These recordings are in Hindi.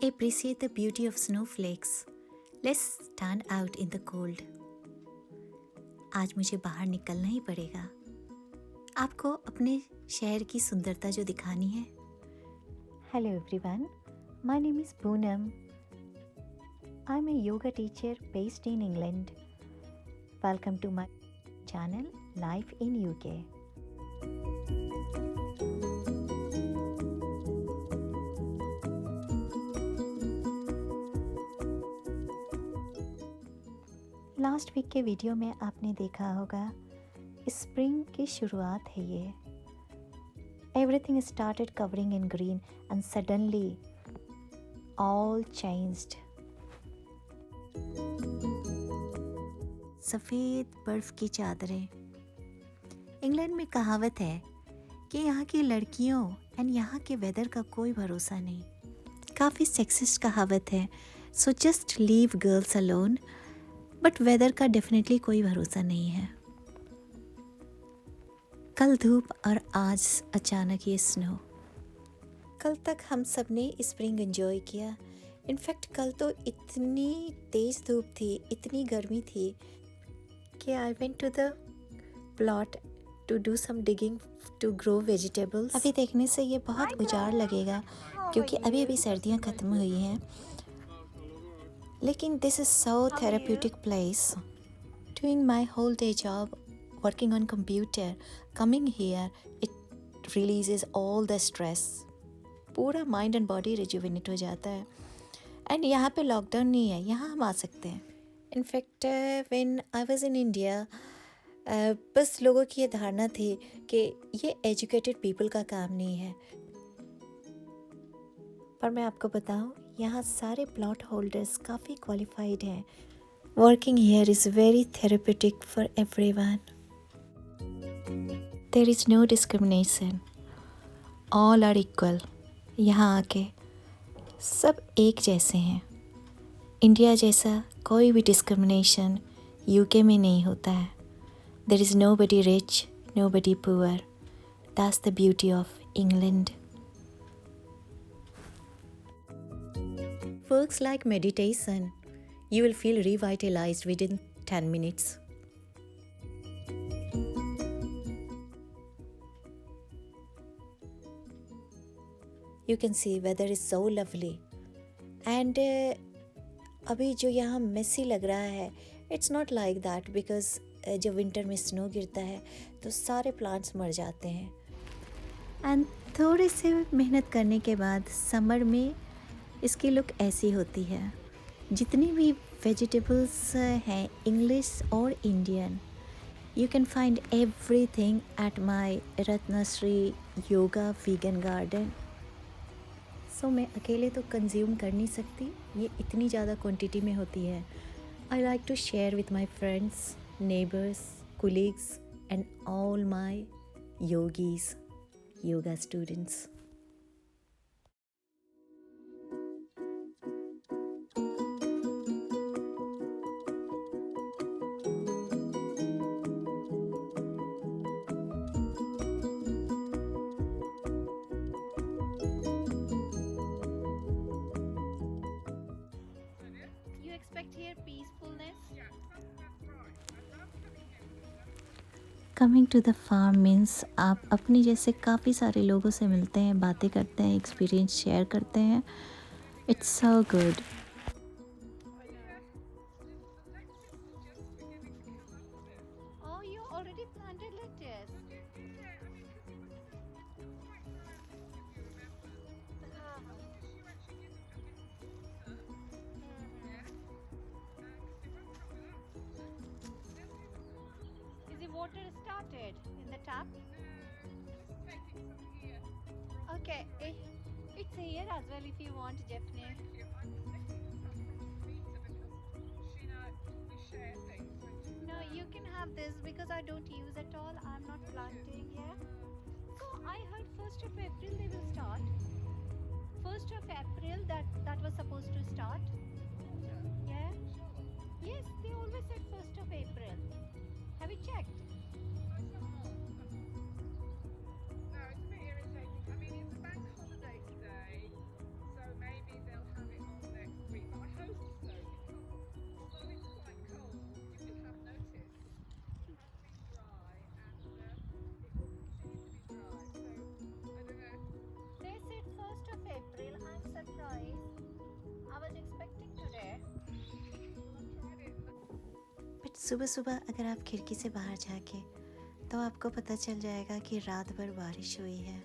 appreciate the beauty of snowflakes, let's stand out in the cold. आज मुझे बाहर निकलना ही पड़ेगा, आपको अपने शहर की सुंदरता जो दिखानी है. Hello everyone, my name is Poonam. I'm a yoga teacher based in England. Welcome to my channel Life in UK. Last week के वीडियो में आपने देखा होगा स्प्रिंग की शुरुआत है ये. Everything started covering in green and suddenly all changed. सफ़ेद बर्फ़ की चादरें. इंग्लैंड में कहावत है कि यहाँ की लड़कियों एंड यहाँ के वेदर का कोई भरोसा नहीं. काफ़ी सेक्सिस्ट कहावत है, so just leave girls alone. But weather का डेफिनेटली कोई भरोसा नहीं है. कल धूप और आज अचानक ये स्नो. कल तक हम सब ने स्प्रिंग एंजॉय किया. इनफैक्ट कल तो इतनी तेज़ धूप थी, इतनी गर्मी थी कि I went to the plot to do some digging to grow vegetables. अभी देखने से ये बहुत उजाड़ लगेगा क्योंकि अभी अभी सर्दियाँ ख़त्म हुई हैं. लेकिन this is so therapeutic place. Doing my whole day job, working on computer, coming here, it releases all the stress. पूरा mind and body rejuvenate हो जाता है. And यहाँ पे लॉकडाउन नहीं है, यहाँ हम आ सकते हैं. In fact, when I was in India, बस लोगों की ये धारणा थी कि ये educated people का काम नहीं है. पर मैं आपको बताऊं, यहाँ सारे प्लॉट होल्डर्स काफ़ी क्वालिफाइड हैं. Working here is very therapeutic for everyone. There is no discrimination, all are equal. यहाँ आके सब एक जैसे हैं. इंडिया जैसा कोई भी डिस्क्रिमिनेशन यूके में नहीं होता है. There is nobody rich, nobody poor. That's the beauty of England. Works like meditation. You will feel revitalized within 10 minutes. You can see weather is so lovely. And अभी जो यहाँ मेसी लग रहा है, it's not like that because जब विंटर में स्नो गिरता है तो सारे प्लांट्स मर जाते हैं. एंड थोड़े से मेहनत करने के बाद समर में इसकी लुक ऐसी होती है. जितनी भी वेजिटेबल्स हैं इंग्लिश और Indian, you can find everything at my Ratnashri yoga vegan garden. So मैं अकेले तो कंज्यूम कर नहीं सकती, ये इतनी ज़्यादा क्वांटिटी में होती है. I like to share with my friends, neighbours, colleagues and all my yogis, yoga students. Coming to the farm means आप अपनी जैसे काफ़ी सारे लोगों से मिलते हैं, बातें करते हैं, एक्सपीरियंस शेयर करते हैं. It's so good. Water started in the tap? Okay, it's here as well if you want, Jeffney. No, you can have this because I don't use at all. I'm not planting, yeah. So I heard 1st of April they will start. 1st of April that was supposed to start. Yeah. Yes, they always said 1st of April. Have you checked? No, it's a bit irritating. I mean, it's a bank holiday today, so maybe they'll have surprise. I was expecting today. But सुबह सुबह अगर आप खिड़की से बाहर जाके तो आपको पता चल जाएगा कि रात भर बारिश हुई है।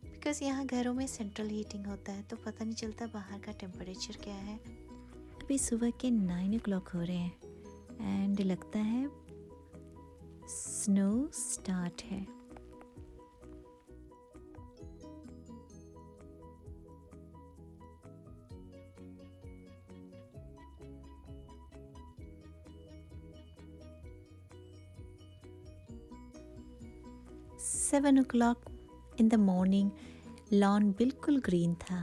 बिकॉज़ यहाँ घरों में सेंट्रल हीटिंग होता है तो पता नहीं चलता बाहर का टेम्परेचर क्या है। अभी सुबह के 9 o'clock हो रहे हैं एंड लगता है स्नो स्टार्ट है। Seven o'clock in the morning lawn बिल्कुल ग्रीन था,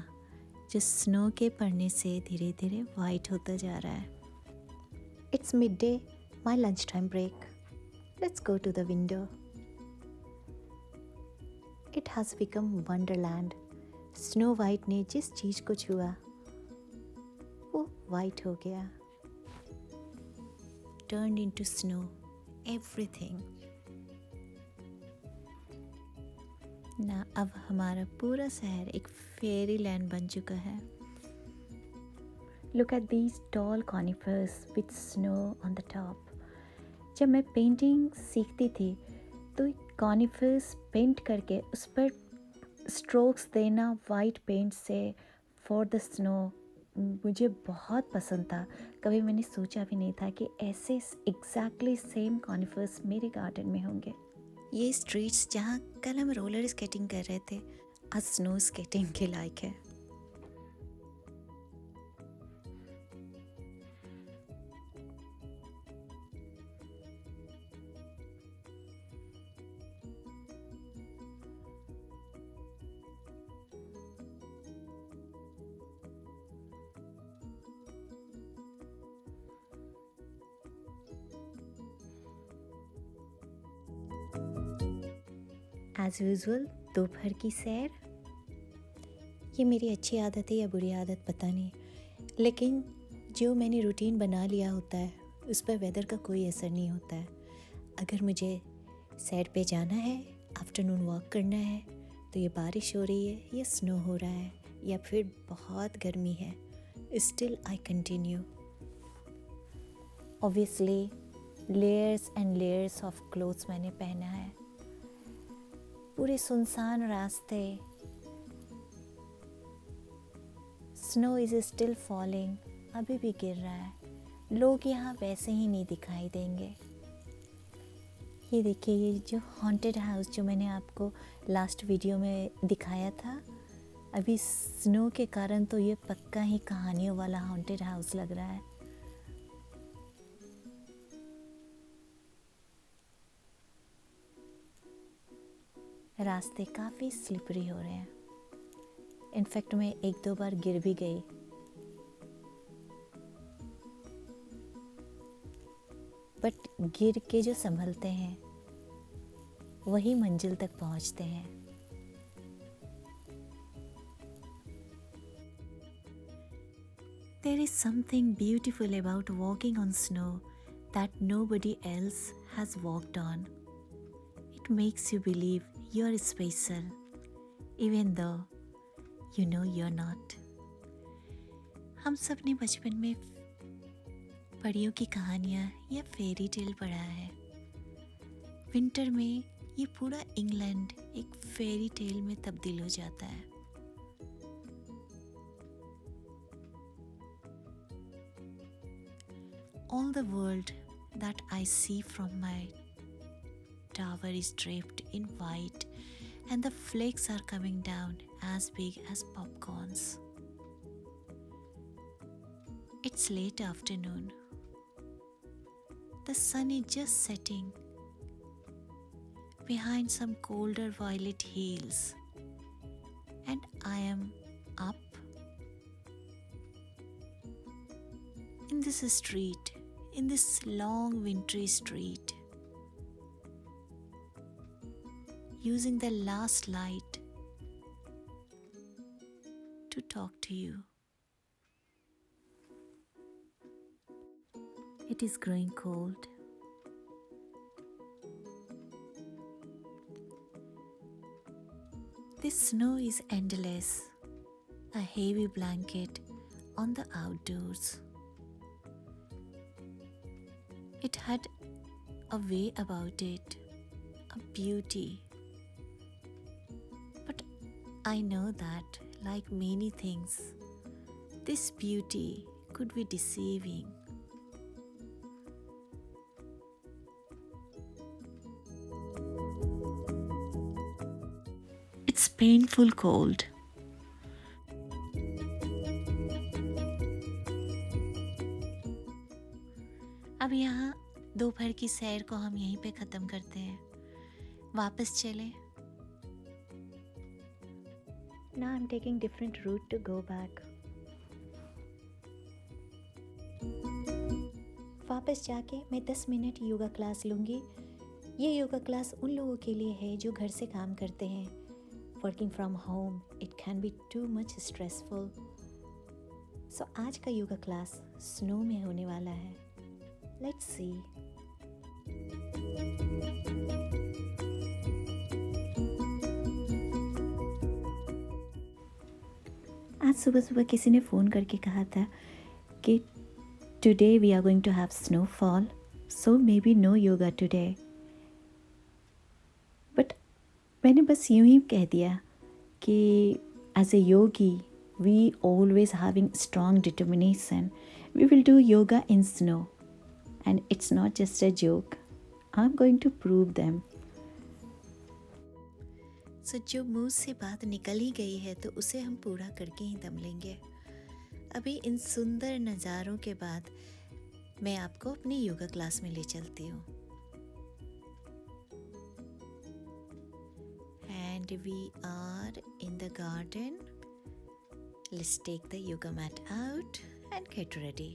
जो स्नो के पड़ने से धीरे धीरे वाइट होता जा रहा है। It's mid day, my lunch time break. Let's go to the window. It has become wonderland. Snow white ने जिस चीज़ को छुआ वो वाइट हो गया। Turn into snow everything. ना अब हमारा पूरा शहर एक फेरी लैंड बन चुका है। Look at these tall conifers with snow on the top. जब मैं पेंटिंग सीखती थी तो कॉनिफर्स पेंट करके उस पर स्ट्रोक्स देना वाइट पेंट से फॉर द स्नो मुझे बहुत पसंद था। कभी मैंने सोचा भी नहीं था कि ऐसे एग्जैक्टली सेम कॉनिफर्स मेरे गार्डन में होंगे। ये स्ट्रीट्स जहाँ कल हम रोलर स्केटिंग कर रहे थे आज स्नो स्केटिंग के लायक है। एज यूजुअल दोपहर की सैर। ये मेरी अच्छी आदत है या बुरी आदत पता नहीं, लेकिन जो मैंने रूटीन बना लिया होता है उस पर वेदर का कोई असर नहीं होता है। अगर मुझे सैर पे जाना है, आफ्टरनून वॉक करना है, तो ये बारिश हो रही है या स्नो हो रहा है या फिर बहुत गर्मी है, still I continue. Obviously layers and layers of clothes मैंने पहना है। पूरे सुनसान रास्ते, स्नो इज स्टिल फॉलिंग, अभी भी गिर रहा है। लोग यहाँ वैसे ही नहीं दिखाई देंगे। ये देखिए, ये जो हॉन्टेड हाउस जो मैंने आपको लास्ट वीडियो में दिखाया था, अभी स्नो के कारण तो ये पक्का ही कहानियों वाला हॉन्टेड हाउस लग रहा है। रास्ते काफ़ी स्लिपरी हो रहे हैं। इनफैक्ट मैं एक दो बार गिर भी गई। बट गिर के जो संभलते हैं वही मंजिल तक पहुंचते हैं। There is something beautiful about walking on snow that nobody else has walked on. It makes you believe you're special, even though you know you're not. हम सब ने बचपन में परियों की कहानियाँ या फेरी टेल पढ़ा है। विंटर में ये पूरा इंग्लैंड एक फेरी टेल में तब्दील हो जाता है। All the world that I see from my tower is draped in white and the flakes are coming down as big as popcorns. It's late afternoon. The sun is just setting behind some colder violet hills and I am up in this street, in this long wintry street, using the last light to talk to you. It is growing cold. This snow is endless, a heavy blanket on the outdoors. It had a way about it, a beauty. But I know that, like many things, this beauty could be deceiving. It's painful cold. अब यहाँ दोपहर की सैर को हम यहीं पे ख़त्म करते हैं. वापस चले. Now I'm taking different route to go back. वापस जाके मैं 10 मिनट योगा क्लास लूँगी. ये योगा क्लास उन लोगों के लिए है जो घर से काम करते हैं. Working from home, it can be too much stressful. So आज का योगा क्लास स्नो में होने वाला है. Let's see. आज सुबह सुबह किसी ने फ़ोन करके कहा था कि today we are going to have snowfall, so maybe no yoga today. But मैंने बस यूं ही कह दिया कि as a yogi, we always having strong determination. We will do yoga in snow. And it's not just a joke. I'm going to prove them. So जो मुंह से बात निकल ही गई है तो उसे हम पूरा करके ही दम लेंगे. अभी इन सुंदर नज़ारों के बाद मैं आपको अपनी योगा क्लास में ले चलती हूँ. And we are in the garden. Let's take the yoga mat out and get ready.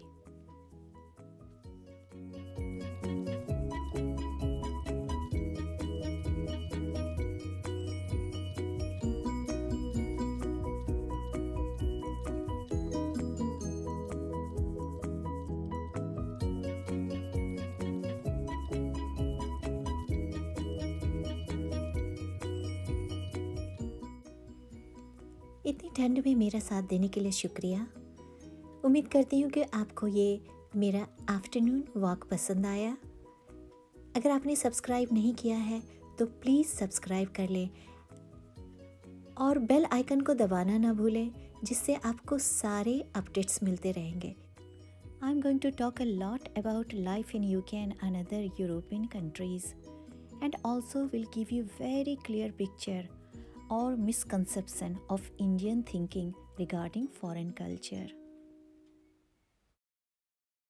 इतनी ठंड में मेरा साथ देने के लिए शुक्रिया. उम्मीद करती हूँ कि आपको ये मेरा आफ्टरनून वॉक पसंद आया. अगर आपने सब्सक्राइब नहीं किया है तो प्लीज़ सब्सक्राइब कर लें और बेल आइकन को दबाना ना भूलें, जिससे आपको सारे अपडेट्स मिलते रहेंगे. I am going to talk a lot about life in UK and another European countries and also will give you very clear picture or misconception of Indian thinking regarding foreign culture.